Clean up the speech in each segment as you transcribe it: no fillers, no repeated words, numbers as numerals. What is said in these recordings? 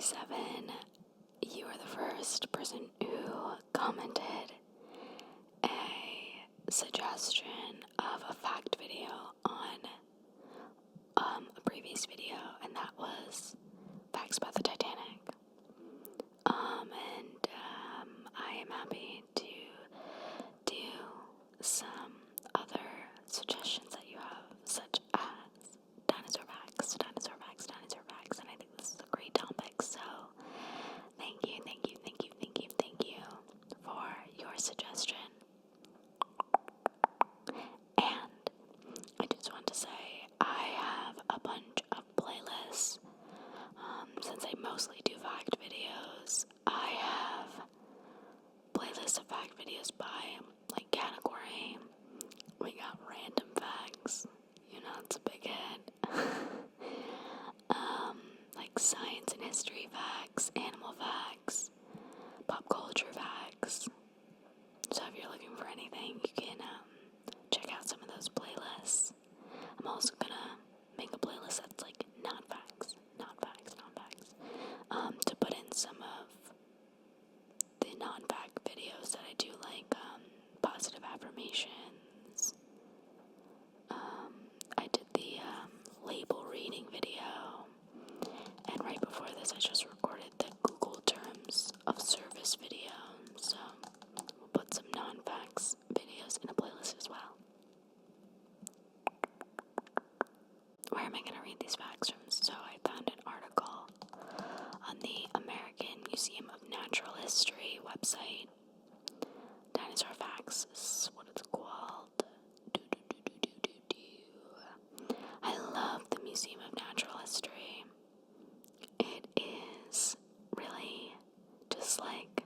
37, you are the first person who commented a suggestion of a fact video on a previous video, and that was facts about the Titanic. I am happy to do some other suggestions that you have, such as dinosaur facts, and I think this is a great topic, so thank you for your suggestion. And I just want to say I have a bunch of playlists. Since I mostly do fact videos, I have playlists of fact videos by like category. We got random facts, it's a big hit. Like science and history facts, animal facts, pop culture facts. So if you're looking for anything, you can check out some of those playlists. I'm also gonna make a playlist that's like non-facts, to put in some of the non-fact videos that I do, like positive affirmations. I did the label reading video, and right before this I just recorded the Google Terms of Service video, so we'll put some non-facts videos in a playlist as well. Where am I going to read these facts from? So I found an article on the American Museum of Natural History website. Dinosaur Facts is what it's called. I love the Museum of Natural History. It is really just like,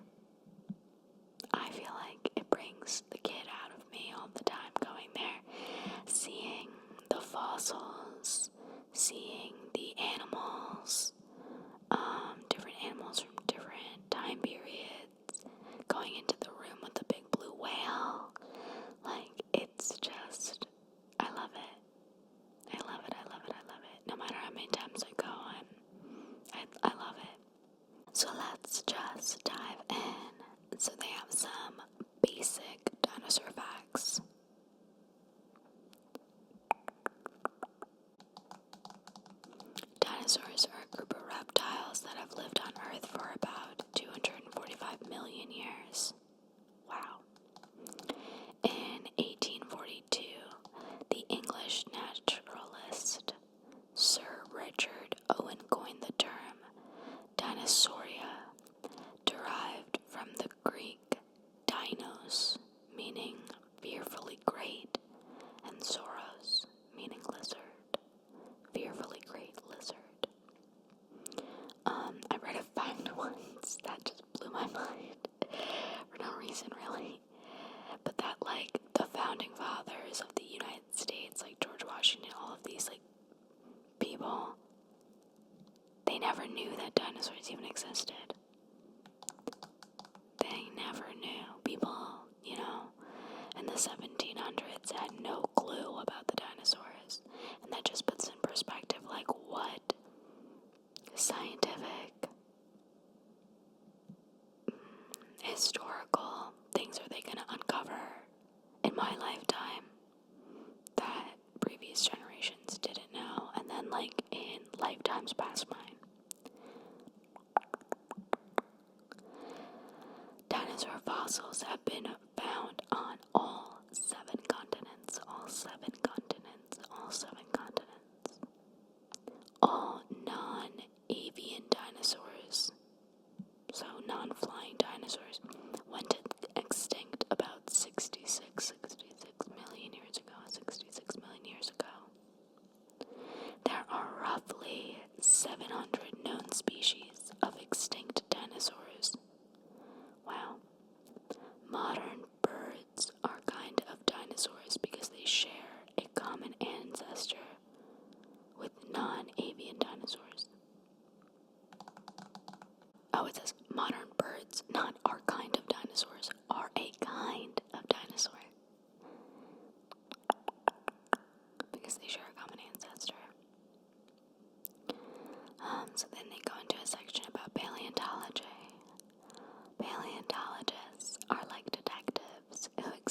I feel like it brings the kid out of me all the time going there, seeing the fossils, seeing the animals, different animals from different time periods, going into the room with the big blue whale. Like, it's just, I love it. No matter how many times I go, I love it. So let's just dive in. So they have some basic dinosaur facts. Dinosaurs are a group of reptiles that have lived on Earth for about 245 million years. Wow. In 1842, the English naturalist Sir Richard Owen coined the term Dinosauria, derived from the Greek dinos, meaning fearfully great, and sauros, meaning lizard. Fearfully great lizard. I read a fact once that just blew my mind for no reason, really. But that, like, the founding fathers of the United States, like George Washington, all of these, like, people, they never knew that dinosaurs even existed. They never knew. People, in the 1700s had no clue about the dinosaurs. And that just puts in perspective, like, what scientific, historical things are they going to uncover in my lifetime that previous generations didn't know, and then, like, in lifetimes past mine. Dinosaur fossils have been found on all seven continents. All non-avian dinosaurs, so non-flying dinosaurs, went extinct about 66 million years ago. There are roughly 700 known species of extinct dinosaurs. Wow. Modern birds are kind of dinosaurs because they share a common ancestor with non-avian dinosaurs. Oh, it says modern birds, not our kind of dinosaurs, are a kind of dinosaur. Because they share a common ancestor. So then they go into a section about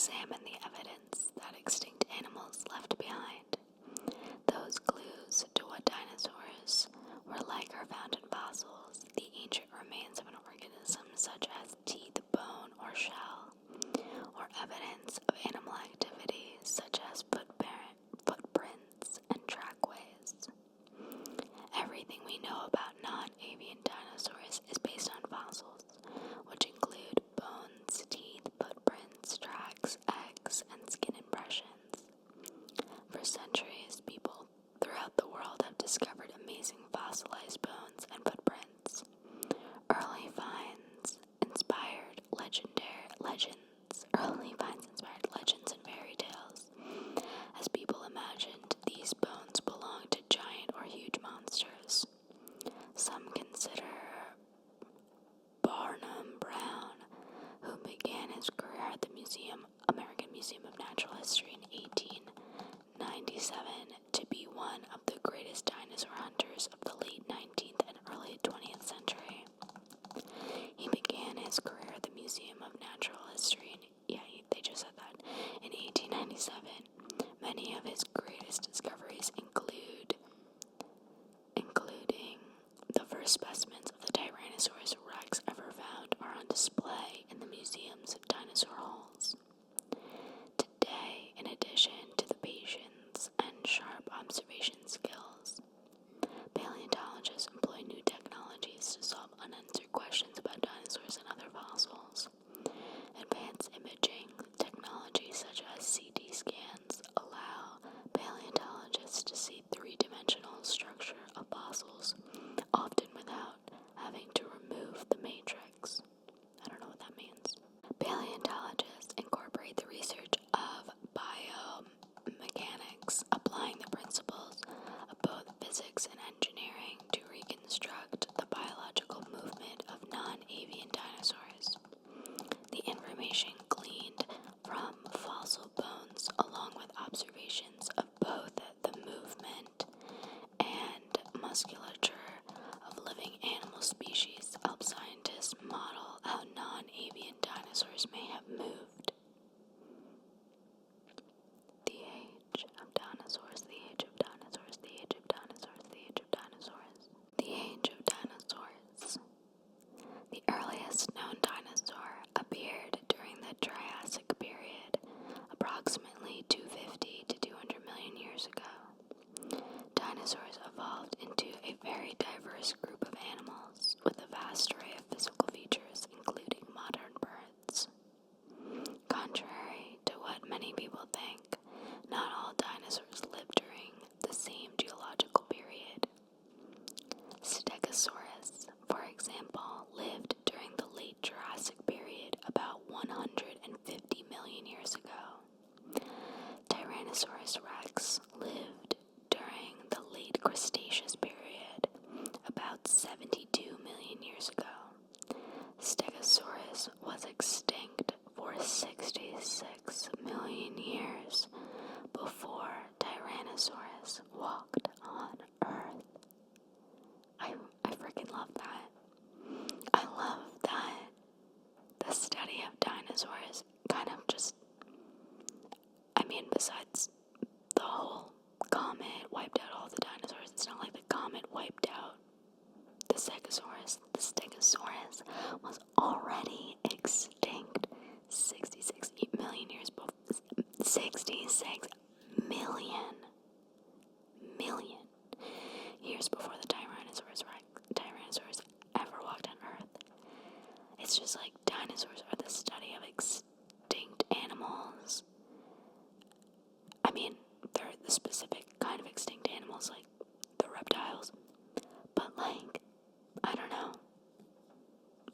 examine the evidence that extinct animals left behind. Those clues to what dinosaurs were like are found in fossils, the ancient remains of an organism such as teeth, bone, or shell, or evidence of animal activity such as footprints and trackways. Everything we know about non-avian dinosaurs is based on fossils, which include bones, teeth, footprints, tracks, eggs, and skin impressions. For centuries, people throughout the world have discovered amazing fossilized bones and footprints. Early finds inspired legends and fairy tales, as people imagined these bones belonged to giant or huge monsters. Some consider Barnum Brown, who began his career at the American Museum of Natural History in 1897, to be one of the greatest dinosaur hunters of the late 19th and early 20th century. He began his career at the Museum of Natural History in 1897. Many of his greatest discoveries including the first specimens of the Tyrannosaurus rex ever found, are on display in the museum's dinosaur halls. Today, in addition to the patience and sharp observation skills, paleontologists employ new technologies to solve unanswered questions about dinosaurs and other fossils. Advanced imaging technologies such as CT scans allow paleontologists to see three-dimensional structure of fossils, often without having to remove the matrix. I don't know what that means. Paleontologists incorporate the research of biomechanics, applying the principles of both physics and engineering to reconstruct the biological movement of non-avian dinosaurs. The information gleaned from fossil bones, along with observations of both the movement and musculature of living animal species, help scientists model how non-avian dinosaurs may have moved. The age of dinosaurs, the age of dinosaurs, the age of dinosaurs, the age of dinosaurs. The age of dinosaurs. The earliest known dinosaur appeared during the Triassic period, approximately 250 to 200 million years ago. Dinosaurs evolved into a very diverse group of animals with a vast array of physical features, including modern birds. Contrary to what many people think, not all dinosaurs lived during the same geological period. Stegosaurus, for example, lived during the late Jurassic period about 150 million years ago. Tyrannosaurus rex lived during the late Cretaceous period about 72 million years ago. Stegosaurus was extinct for 66 million years before Tyrannosaurus walked on Earth. I freaking love that. I love that the study of dinosaurs kind of just, besides the whole comet wiped out all the dinosaurs, it's not like the comet wiped out the Stegosaurus. The Stegosaurus was already extinct 66 million years before. 66 million years before the Tyrannosaurus ever walked on Earth. It's just like dinosaurs are the study of extinct animals. They're the specific kind of extinct animals, like the reptiles. But I don't know.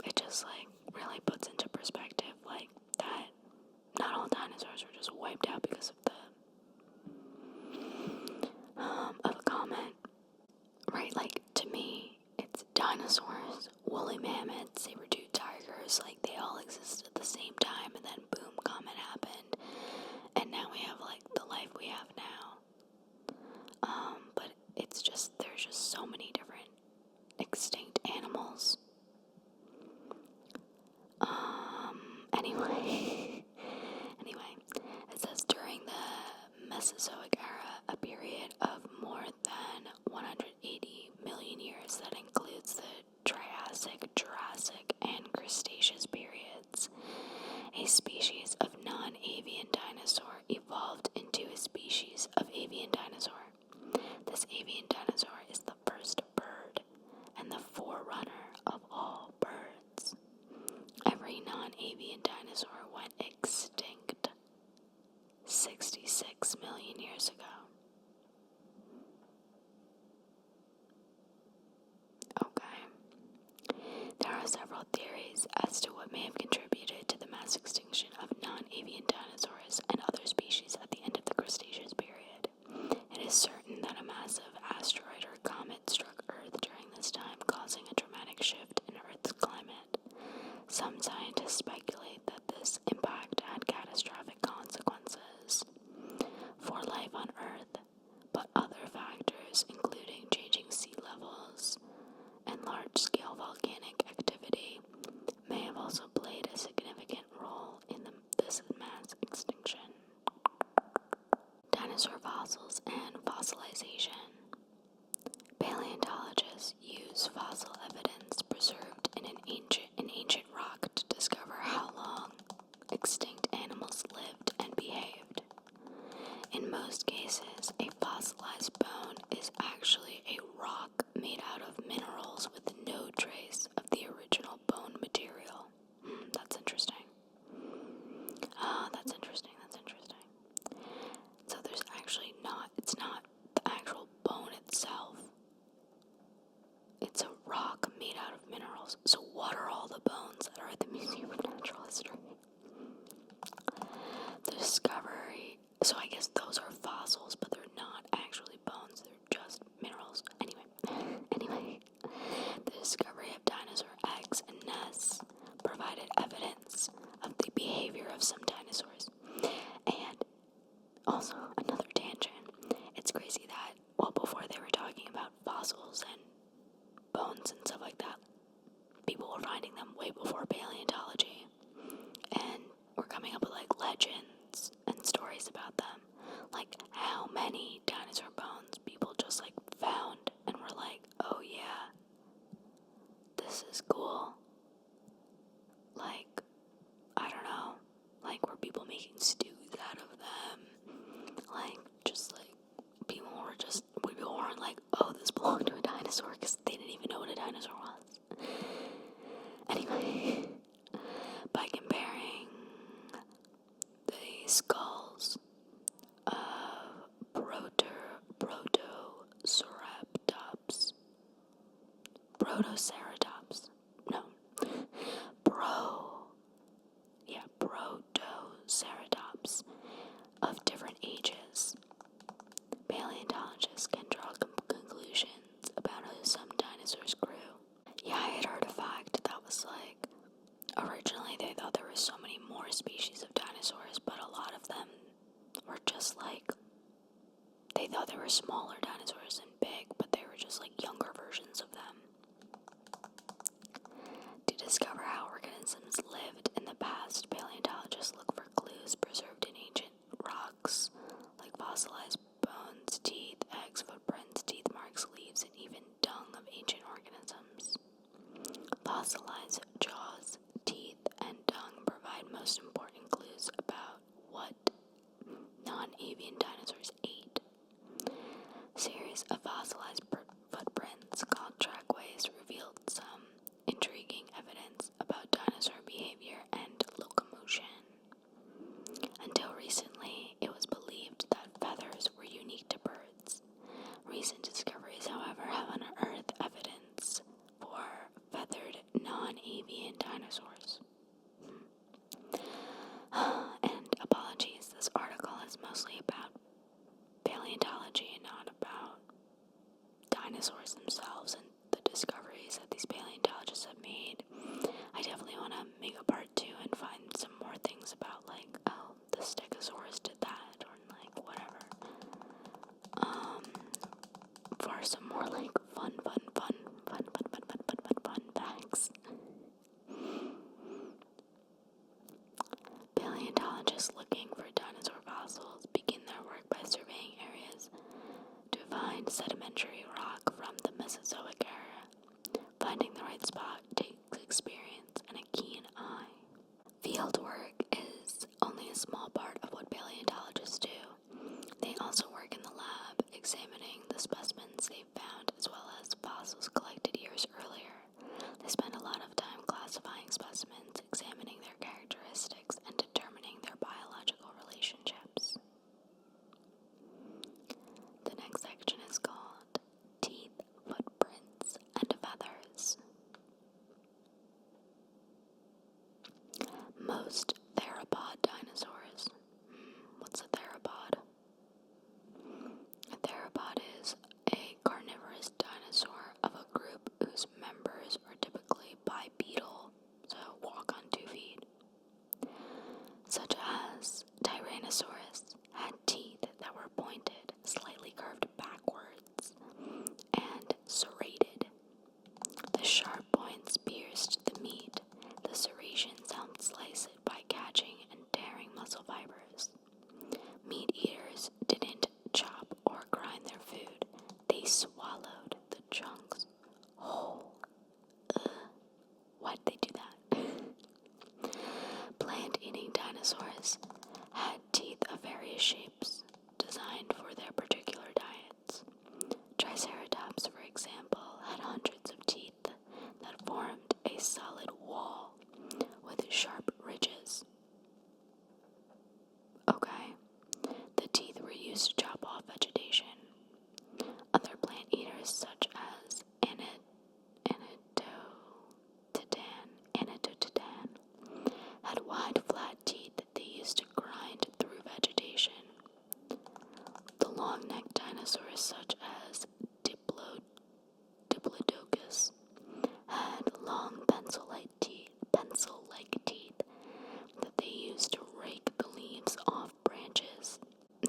It just really puts into perspective that not all dinosaurs were just wiped out because of a comet. Right? To me, it's dinosaurs, woolly mammoths, saber-toothed tigers, they all existed at the same time, and then boom, comet happened. And now we have the life we have now. Triassic, Jurassic, and Cretaceous periods. A species of non-avian dinosaur evolved into a species of avian dinosaur. This avian dinosaur is the first bird and the forerunner of all birds. Every non-avian dinosaur went extinct 66 million years ago. Okay. There are several theories as to what may have contributed to the mass extinction of non-avian dinosaurs and other species at the end of the Cretaceous period. It is certain that a massive asteroid or comet struck Earth during this time, causing a dramatic shift in Earth's climate. Some scientists speculate that this impact had catastrophic consequences for life on Earth, but other factors, including changing sea levels and large-scale volcanic activity, may have also played a significant role in this mass extinction. Dinosaur fossils and fossilization. Paleontologists use fossil evidence preserved in ancient rock to discover how long extinct animals lived and behaved. In most cases, a fossilized bone is actually a rock made out of minerals with no trace of the original bone material. That's interesting. That's interesting. So it's not the actual bone itself. It's a rock made out of minerals. So what are all the bones that are at the Museum of Natural History? The discovery, so I guess those are fossils, but they're not actually bones, they're just minerals. Anyway, the discovery of dinosaur eggs and nests provided evidence of the behavior of some dinosaurs. And also, another tangent, it's crazy that, well, before they were talking about fossils and bones and stuff like that, people were finding them way before paleontology, and we're coming up with like legends and stories about them. Like how many dinosaur bones people just like found and were like, oh yeah, this is cool. Like, I don't know, like were people making stews out of them? Like, just like people weren't like, oh, this belonged to a dinosaur, because they didn't even know what a dinosaur was. Anyway, by comparing the skulls of Protoceratops of different ages, paleontologists can draw conclusions about how some dinosaurs grew. Yeah, I had heard a fact that was like, originally they thought there were so many more species of dinosaurs, but a lot of them were just like, they thought there were smaller dinosaurs and big, but they were just like younger versions of them. To discover how organisms lived in the past, paleontologists look for clues preserved in ancient rocks, like fossilized bones, teeth, eggs, footprints, teeth marks, leaves, and even dung of ancient organisms. Fossilized jaws, teeth, and dung provide most important clues about what non-avian dinosaurs ate. Series of fossilized footprints called trackways revealed some intriguing evidence about dinosaur behavior and locomotion. Until recently, it was believed that feathers were unique to birds. Recent discoveries, however, have unearthed evidence for feathered non-avian dinosaurs. And apologies, this article is mostly about paleontology and not about dinosaurs themselves and the discoveries that these paleontologists have made. I definitely want to make a part 2 and find some more things about like, oh, the Stegosaurus did that, or like whatever. For some more like fun facts. Paleontologists looking for dinosaur fossils begin their work by surveying areas to find sedimentary rock from the Mesozoic era. Finding the right spot swallowed the chunks whole. Why'd they do that? Plant-eating dinosaurs had teeth of various shapes, designed for their particular diets. Triceratops, for example, had hundreds of teeth that formed a solid wall with sharp ridges. Okay, the teeth were used to chop off vegetation. Other plant eaters, such as Anatotitan, had wide, flat teeth that they used to grind through vegetation. The long-necked dinosaurs, such as Diplodocus, had long pencil-like teeth that they used to rake the leaves off branches.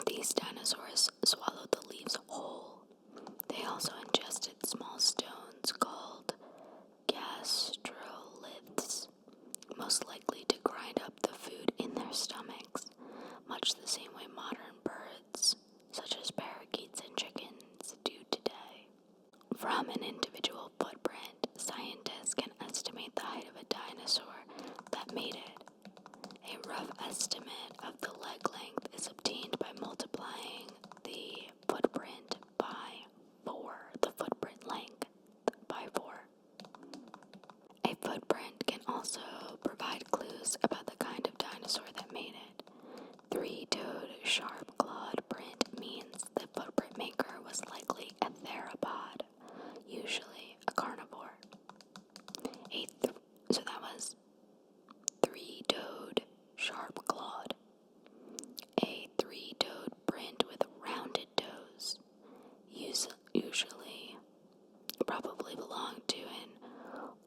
These dinosaurs swallowed the leaves whole. They also ingested small stones called gastroliths, most likely to grind up the food in their stomachs, much the same way modern birds, such as parakeets and chickens, do today. From an individual footprint, scientists can estimate the height of a dinosaur that made it. A rough estimate of the leg length is obtained by multiplying the footprint by 4, the footprint length by 4. A footprint can also provide clues about the kind of dinosaur that made it. 3-toed, sharp-clawed print means the footprint maker was likely a theropod, usually a carnivore. So that was 3-toed, sharp-clawed. A 3-toed print with rounded toes, usually probably belonged to an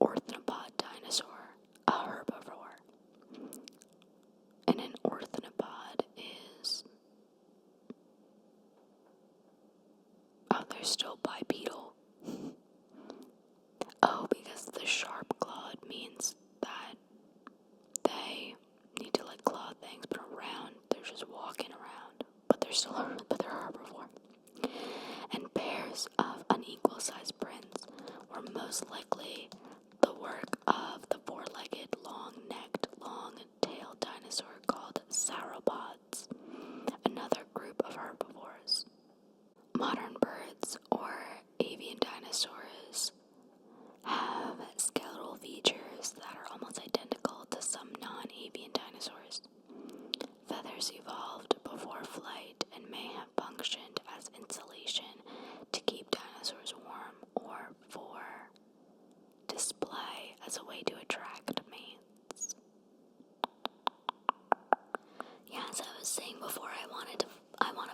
orthopod dinosaur, a herbivore. And an orthopod is... Oh, they're still bipedal. Oh, because the sharp-clawed means that they need to claw things, but around, they're just walking around. But they're herbivore. And pairs of unequal-sized prints were most likely the work of the four-legged, long-necked, long-tailed dinosaur called sauropods, another group of herbivores. Modern birds, or avian dinosaurs, have skeletal features that are almost identical to some non-avian dinosaurs. Feathers evolved before flight and may have functioned as insulation to keep dinosaurs warm or for display as a way to attract mates. Yeah, as I was saying before, I want to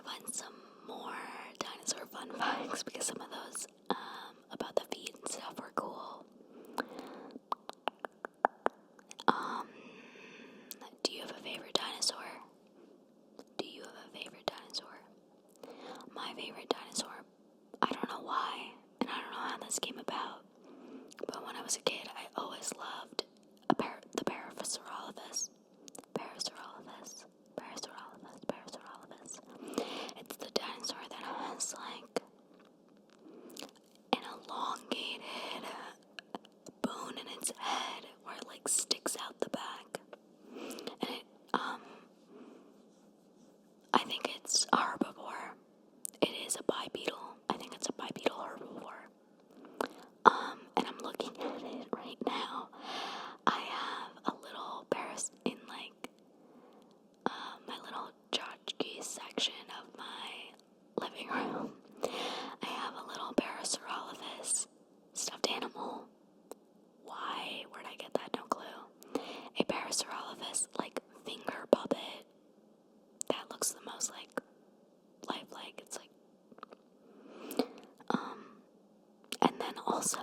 find some more dinosaur fun facts because some of those about the feet and stuff were cool. Do you have a favorite dinosaur? My favorite dinosaur, I don't know why, and I don't know how this came about, but when I was a kid, I always loved the Parasaurolophus. It's the dinosaur that has an elongated bone in its head where it sticks out the back. And it, I think it's a herbivore. It is a bipedal. I think it's a bipedal herbivore. And I'm looking at it right now. I have a little in my little tchotchke section of my living room. I have a little Parasaurolophus stuffed animal. Why? Where'd I get that? No clue. A Parasaurolophus finger puppet that looks the most lifelike. It's and then also